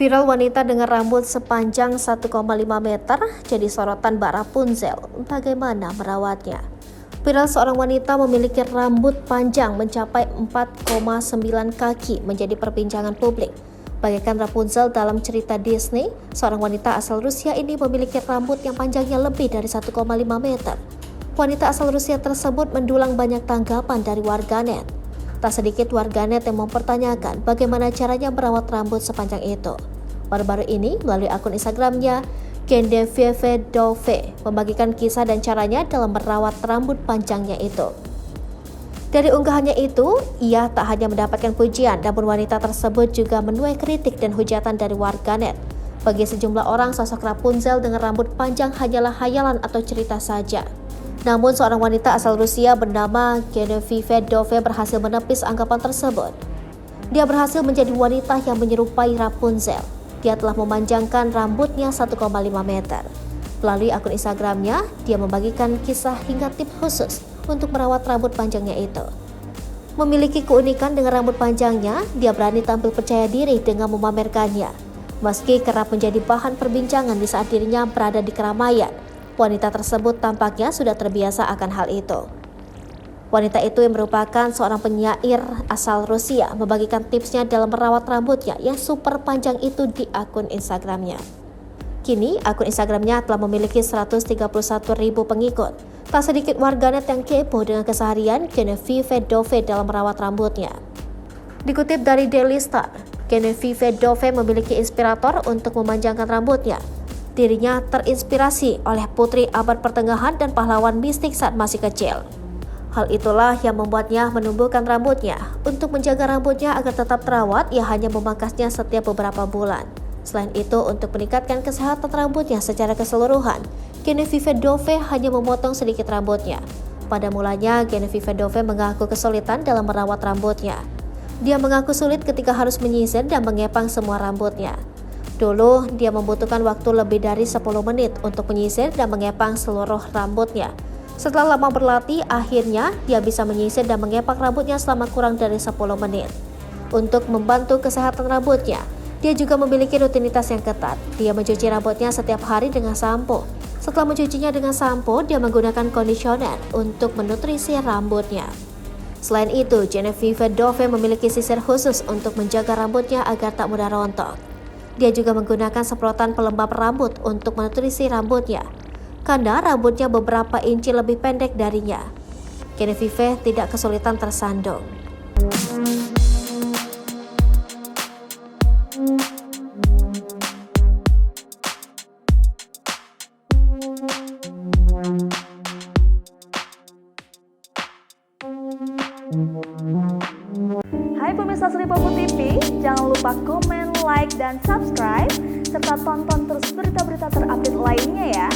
Viral wanita dengan rambut sepanjang 1,5 meter jadi sorotan Mbak Rapunzel. Bagaimana merawatnya? Viral seorang wanita memiliki rambut panjang mencapai 4,9 kaki menjadi perbincangan publik. Bagaikan Rapunzel dalam cerita Disney, seorang wanita asal Rusia ini memiliki rambut yang panjangnya lebih dari 1,5 meter. Wanita asal Rusia tersebut mendulang banyak tanggapan dari warganet. Tak sedikit warganet yang mempertanyakan bagaimana caranya merawat rambut sepanjang itu. Baru-baru ini, melalui akun Instagramnya, Genevieve Dove membagikan kisah dan caranya dalam merawat rambut panjangnya itu. Dari unggahannya itu, ia tak hanya mendapatkan pujian, namun wanita tersebut juga menuai kritik dan hujatan dari warganet. Bagi sejumlah orang, sosok Rapunzel dengan rambut panjang hanyalah hayalan atau cerita saja. Namun seorang wanita asal Rusia bernama Genevieve Dove berhasil menepis anggapan tersebut. Dia berhasil menjadi wanita yang menyerupai Rapunzel. Dia telah memanjangkan rambutnya 1,5 meter. Melalui akun Instagramnya, dia membagikan kisah hingga tips khusus untuk merawat rambut panjangnya itu. Memiliki keunikan dengan rambut panjangnya, dia berani tampil percaya diri dengan memamerkannya. Meski kerap menjadi bahan perbincangan di saat dirinya berada di keramaian, wanita tersebut tampaknya sudah terbiasa akan hal itu. Wanita itu yang merupakan seorang penyair asal Rusia membagikan tipsnya dalam merawat rambutnya yang super panjang itu di akun Instagramnya. Kini akun Instagramnya telah memiliki 131.000 pengikut. Tak sedikit warganet yang kepo dengan keseharian Genevieve Dove dalam merawat rambutnya. Dikutip dari Daily Star, Genevieve Dove memiliki inspirator untuk memanjangkan rambutnya. Dirinya terinspirasi oleh putri abad pertengahan dan pahlawan mistik saat masih kecil. Hal itulah yang membuatnya menumbuhkan rambutnya. Untuk menjaga rambutnya agar tetap terawat, ia hanya memangkasnya setiap beberapa bulan. Selain itu, untuk meningkatkan kesehatan rambutnya secara keseluruhan, Genevieve Dove hanya memotong sedikit rambutnya. Pada mulanya, Genevieve Dove mengaku kesulitan dalam merawat rambutnya. Dia mengaku sulit ketika harus menyisir dan mengepang semua rambutnya. Dulu, dia membutuhkan waktu lebih dari 10 menit untuk menyisir dan mengepang seluruh rambutnya. Setelah lama berlatih, akhirnya dia bisa menyisir dan mengepang rambutnya selama kurang dari 10 menit. Untuk membantu kesehatan rambutnya, dia juga memiliki rutinitas yang ketat. Dia mencuci rambutnya setiap hari dengan sampo. Setelah mencucinya dengan sampo, dia menggunakan kondisioner untuk menutrisi rambutnya. Selain itu, Genevieve Dove memiliki sisir khusus untuk menjaga rambutnya agar tak mudah rontok. Dia juga menggunakan semprotan pelembab rambut untuk menutrisi rambutnya, karena rambutnya beberapa inci lebih pendek darinya. Genevieve tidak kesulitan tersandung. Hai pemirsa Sri Popo TV, jangan lupa komen, like, dan subscribe, serta tonton terus berita-berita terupdate lainnya ya.